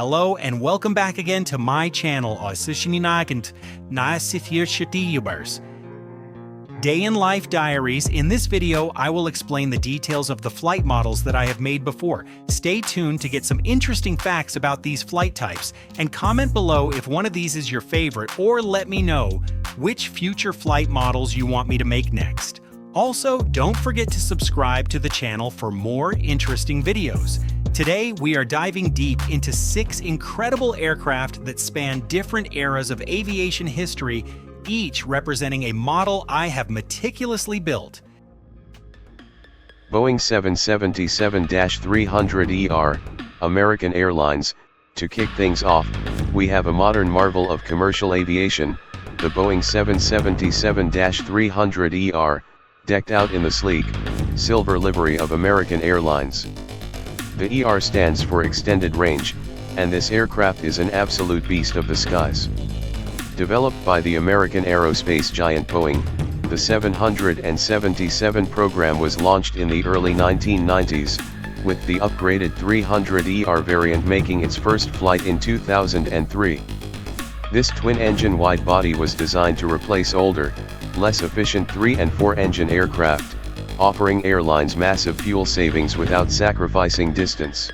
Hello and welcome back again to my channel, Day in Life Diaries. In this video, I will explain the details of the flight models that I have made before. Stay tuned to get some interesting facts about these flight types, and comment below if one of these is your favorite, or let me know which future flight models you want me to make next. Also, don't forget to subscribe to the channel for more interesting videos. Today, we are diving deep into 6 incredible aircraft that span different eras of aviation history, each representing a model I have meticulously built. Boeing 777-300ER, American Airlines. To kick things off, we have a modern marvel of commercial aviation, the Boeing 777-300ER, decked out in the sleek, silver livery of American Airlines. The ER stands for extended range, and this aircraft is an absolute beast of the skies. Developed by the American aerospace giant Boeing, the 777 program was launched in the early 1990s, with the upgraded 300ER variant making its first flight in 2003. This twin-engine wide-body was designed to replace older, less efficient 3- and 4-engine aircraft, offering airlines massive fuel savings without sacrificing distance.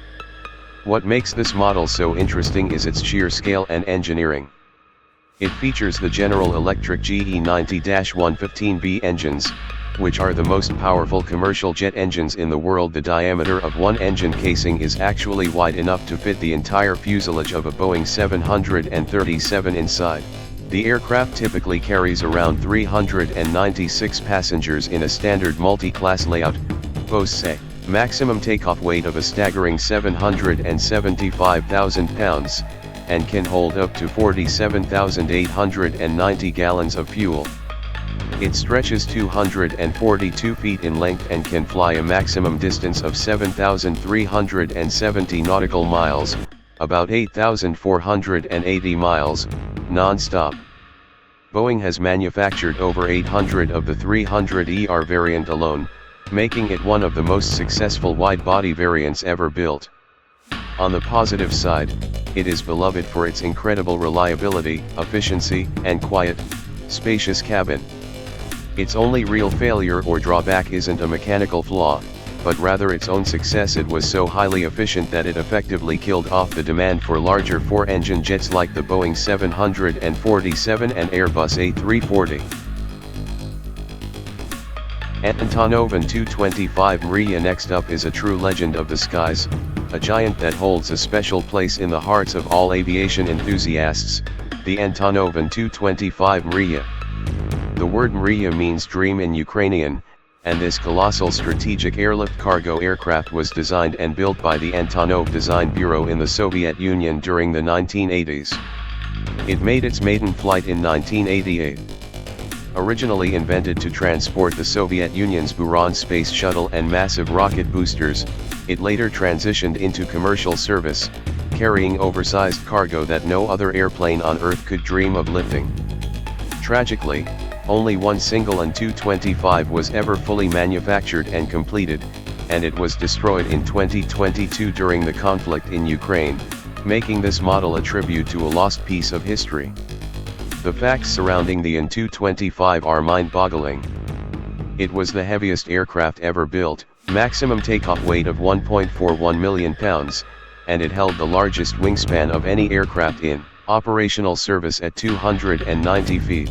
What makes this model so interesting is its sheer scale and engineering. It features the General Electric GE90-115B engines, which are the most powerful commercial jet engines in the world. The diameter of one engine casing is actually wide enough to fit the entire fuselage of a Boeing 737 inside. The aircraft typically carries around 396 passengers in a standard multi-class layout, boasts a maximum takeoff weight of a staggering 775,000 pounds, and can hold up to 47,890 gallons of fuel. It stretches 242 feet in length and can fly a maximum distance of 7,370 nautical miles, about 8,480 miles, non-stop. Boeing has manufactured over 800 of the 300ER variant alone, making it one of the most successful wide-body variants ever built. On the positive side, it is beloved for its incredible reliability, efficiency, and quiet, spacious cabin. Its only real failure or drawback isn't a mechanical flaw, but rather its own success. It was so highly efficient that it effectively killed off the demand for larger 4-engine jets like the Boeing 747 and Airbus A330. Antonov and Tu-25 Mriya. Next up is a true legend of the skies, a giant that holds a special place in the hearts of all aviation enthusiasts, the Antonov and Tu-25 Mriya. The word Mriya means dream in Ukrainian, and this colossal strategic airlift cargo aircraft was designed and built by the Antonov Design Bureau in the Soviet Union during the 1980s. It made its maiden flight in 1988. Originally invented to transport the Soviet Union's Buran space shuttle and massive rocket boosters, it later transitioned into commercial service, carrying oversized cargo that no other airplane on Earth could dream of lifting. Tragically, only one single Tu-25 was ever fully manufactured and completed, and it was destroyed in 2022 during the conflict in Ukraine, making this model a tribute to a lost piece of history. The facts surrounding the Tu-25 are mind-boggling. It was the heaviest aircraft ever built, maximum takeoff weight of 1.41 million pounds, and it held the largest wingspan of any aircraft in operational service at 290 feet.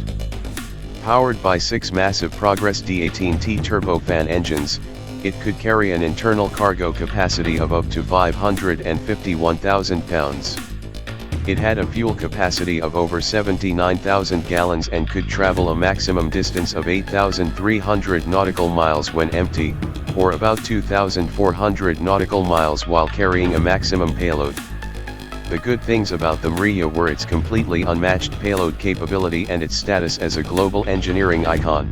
Powered by 6 massive Progress D18T turbofan engines, it could carry an internal cargo capacity of up to 551,000 pounds. It had a fuel capacity of over 79,000 gallons and could travel a maximum distance of 8,300 nautical miles when empty, or about 2,400 nautical miles while carrying a maximum payload. The good things about the Mriya were its completely unmatched payload capability and its status as a global engineering icon.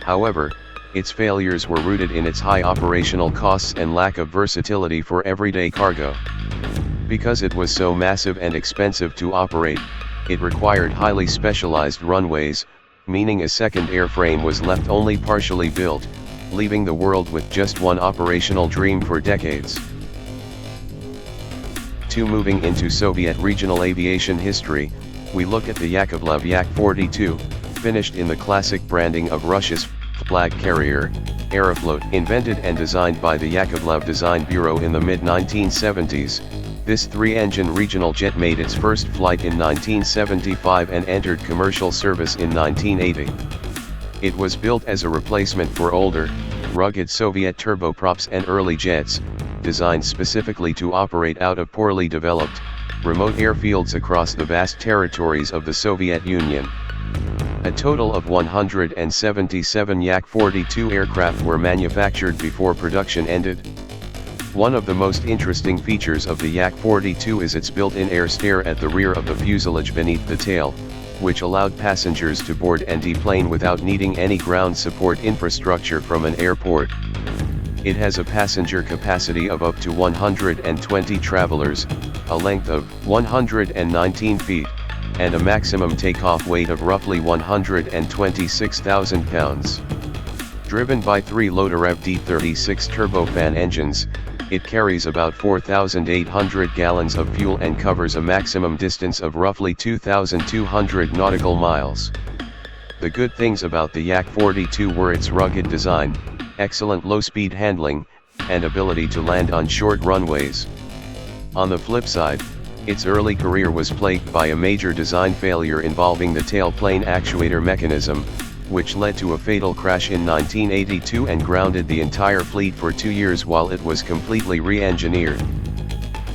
However, its failures were rooted in its high operational costs and lack of versatility for everyday cargo. Because it was so massive and expensive to operate, it required highly specialized runways, meaning a second airframe was left only partially built, leaving the world with just one operational dream for decades. 42 moving into Soviet regional aviation history, we look at the Yakovlev Yak-42, finished in the classic branding of Russia's flag carrier, Aeroflot. Invented and designed by the Yakovlev Design Bureau in the mid-1970s, this three-engine regional jet made its first flight in 1975 and entered commercial service in 1980. It was built as a replacement for older, rugged Soviet turboprops and early jets, designed specifically to operate out of poorly developed, remote airfields across the vast territories of the Soviet Union. A total of 177 Yak-42 aircraft were manufactured before production ended. One of the most interesting features of the Yak-42 is its built-in air stair at the rear of the fuselage beneath the tail, which allowed passengers to board and deplane without needing any ground support infrastructure from an airport. It has a passenger capacity of up to 120 travelers, a length of 119 feet, and a maximum takeoff weight of roughly 126,000 pounds. Driven by 3 Lotarev D36 turbofan engines, it carries about 4,800 gallons of fuel and covers a maximum distance of roughly 2,200 nautical miles. The good things about the Yak-42 were its rugged design, excellent low-speed handling, and ability to land on short runways. On the flip side, its early career was plagued by a major design failure involving the tailplane actuator mechanism, which led to a fatal crash in 1982 and grounded the entire fleet for 2 years while it was completely re-engineered.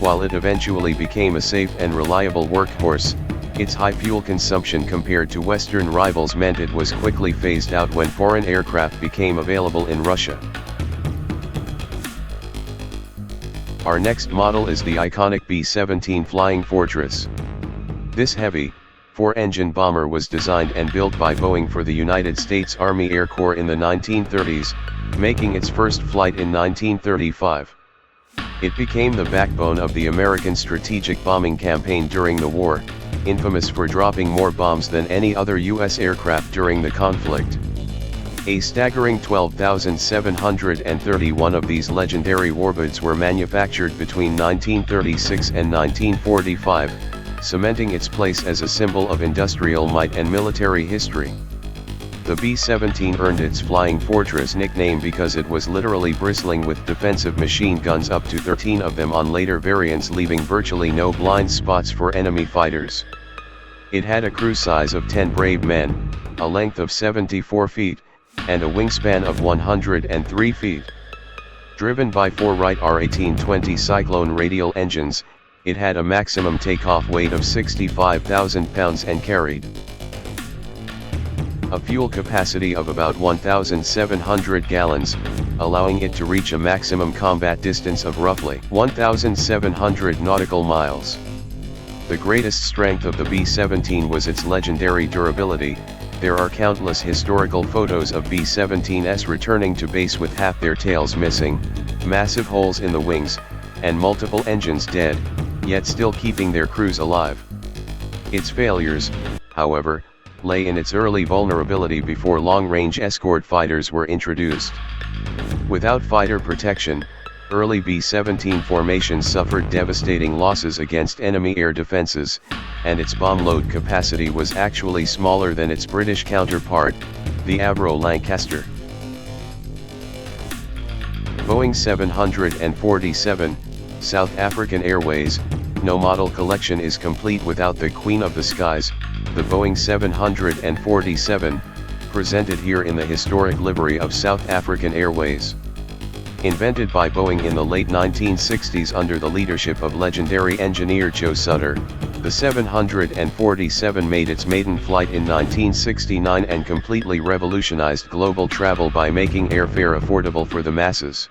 While it eventually became a safe and reliable workhorse, its high fuel consumption compared to Western rivals meant it was quickly phased out when foreign aircraft became available in Russia. Our next model is the iconic B-17 Flying Fortress. This heavy, 4-engine bomber was designed and built by Boeing for the United States Army Air Corps in the 1930s, making its first flight in 1935. It became the backbone of the American strategic bombing campaign during the war, infamous for dropping more bombs than any other U.S. aircraft during the conflict. A staggering 12,731 of these legendary warbirds were manufactured between 1936 and 1945, cementing its place as a symbol of industrial might and military history. The B-17 earned its Flying Fortress nickname because it was literally bristling with defensive machine guns, up to 13 of them on later variants, leaving virtually no blind spots for enemy fighters. It had a crew size of 10 brave men, a length of 74 feet, and a wingspan of 103 feet. Driven by 4 Wright R1820 Cyclone radial engines, it had a maximum takeoff weight of 65,000 pounds and carried a fuel capacity of about 1,700 gallons, allowing it to reach a maximum combat distance of roughly 1,700 nautical miles. The greatest strength of the B-17 was its legendary durability. There are countless historical photos of B-17s returning to base with half their tails missing, massive holes in the wings, and multiple engines dead, yet still keeping their crews alive. Its failures, however, lay in its early vulnerability before long-range escort fighters were introduced. Without fighter protection, early B-17 formations suffered devastating losses against enemy air defenses, and its bomb load capacity was actually smaller than its British counterpart, the Avro Lancaster. Boeing 747, South African Airways. No model collection is complete without the Queen of the Skies, the Boeing 747, presented here in the historic livery of South African Airways. Invented by Boeing in the late 1960s under the leadership of legendary engineer Joe Sutter, the 747 made its maiden flight in 1969 and completely revolutionized global travel by making airfare affordable for the masses.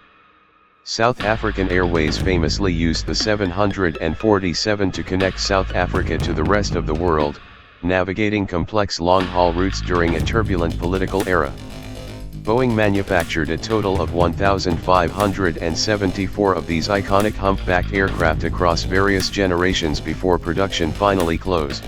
South African Airways famously used the 747 to connect South Africa to the rest of the world, navigating complex long-haul routes during a turbulent political era. Boeing manufactured a total of 1,574 of these iconic humpbacked aircraft across various generations before production finally closed.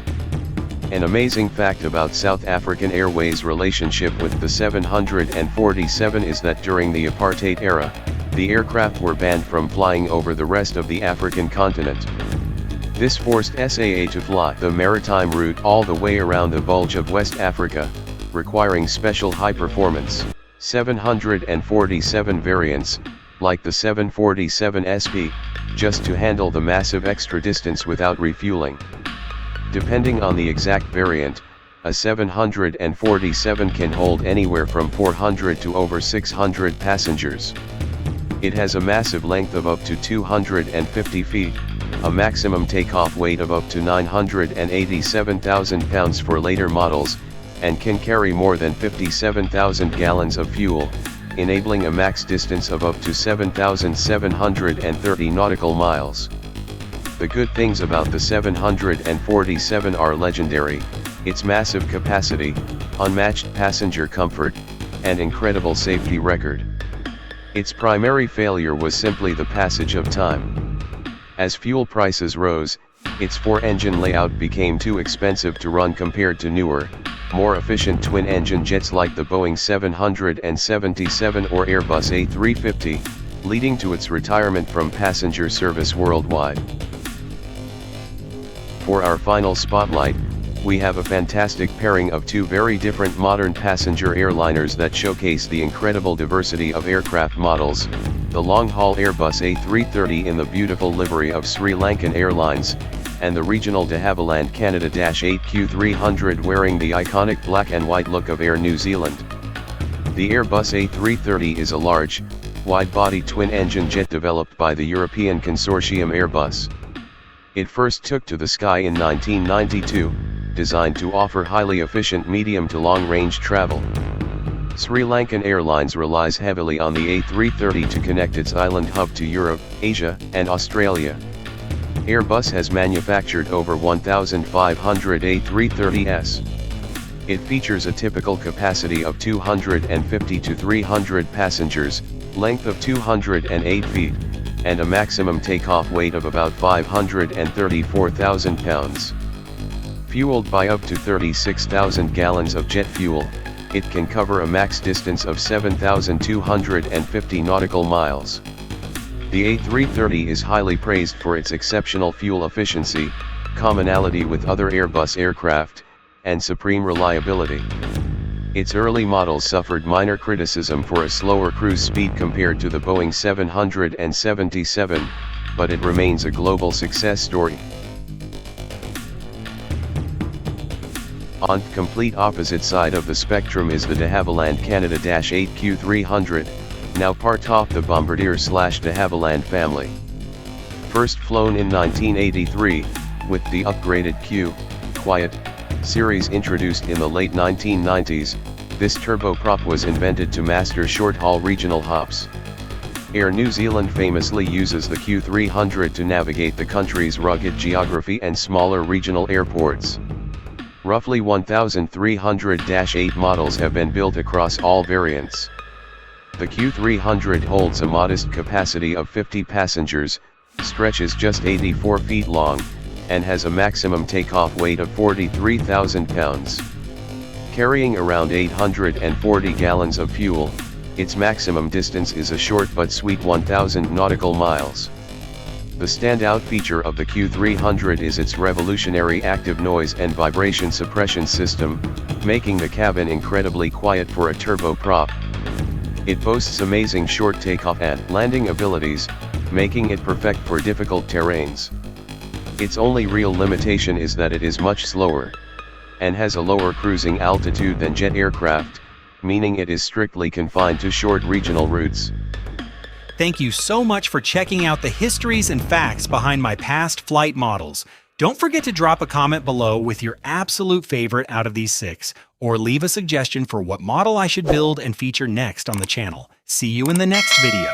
An amazing fact about South African Airways' relationship with the 747 is that during the apartheid era, the aircraft were banned from flying over the rest of the African continent. This forced SAA to fly the maritime route all the way around the bulge of West Africa, requiring special high-performance 747 variants, like the 747 SP, just to handle the massive extra distance without refueling. Depending on the exact variant, a 747 can hold anywhere from 400 to over 600 passengers. It has a massive length of up to 250 feet, a maximum takeoff weight of up to 987,000 pounds for later models, and can carry more than 57,000 gallons of fuel, enabling a max distance of up to 7,730 nautical miles. The good things about the 747 are legendary: its massive capacity, unmatched passenger comfort, and incredible safety record. Its primary failure was simply the passage of time. As fuel prices rose, its four-engine layout became too expensive to run compared to newer, more efficient twin-engine jets like the Boeing 777 or Airbus A350, leading to its retirement from passenger service worldwide. For our final spotlight, we have a fantastic pairing of two very different modern passenger airliners that showcase the incredible diversity of aircraft models: the long-haul Airbus A330 in the beautiful livery of SriLankan Airlines, and the regional de Havilland Canada-8Q300 wearing the iconic black and white look of Air New Zealand. The Airbus A330 is a large, wide-body twin-engine jet developed by the European consortium Airbus. It first took to the sky in 1992, designed to offer highly efficient medium to long-range travel. SriLankan Airlines relies heavily on the A330 to connect its island hub to Europe, Asia, and Australia. Airbus has manufactured over 1,500 A330s. It features a typical capacity of 250 to 300 passengers, length of 208 feet, and a maximum takeoff weight of about 534,000 pounds. Fueled by up to 36,000 gallons of jet fuel, it can cover a max distance of 7,250 nautical miles. The A330 is highly praised for its exceptional fuel efficiency, commonality with other Airbus aircraft, and supreme reliability. Its early models suffered minor criticism for a slower cruise speed compared to the Boeing 777, but it remains a global success story. On the complete opposite side of the spectrum is the de Havilland Canada-8Q300, now part of the Bombardier/de Havilland family. First flown in 1983, with the upgraded Q Quiet series introduced in the late 1990s, this turboprop was invented to master short-haul regional hops. Air New Zealand famously uses the Q300 to navigate the country's rugged geography and smaller regional airports. Roughly 1,300-8 models have been built across all variants. The Q300 holds a modest capacity of 50 passengers, stretches just 84 feet long, and has a maximum takeoff weight of 43,000 pounds. Carrying around 840 gallons of fuel, its maximum distance is a short but sweet 1,000 nautical miles. The standout feature of the Q300 is its revolutionary active noise and vibration suppression system, making the cabin incredibly quiet for a turboprop. It boasts amazing short takeoff and landing abilities, making it perfect for difficult terrains. Its only real limitation is that it is much slower, and has a lower cruising altitude than jet aircraft, meaning it is strictly confined to short regional routes. Thank you so much for checking out the histories and facts behind my past flight models. Don't forget to drop a comment below with your absolute favorite out of these 6, or leave a suggestion for what model I should build and feature next on the channel. See you in the next video.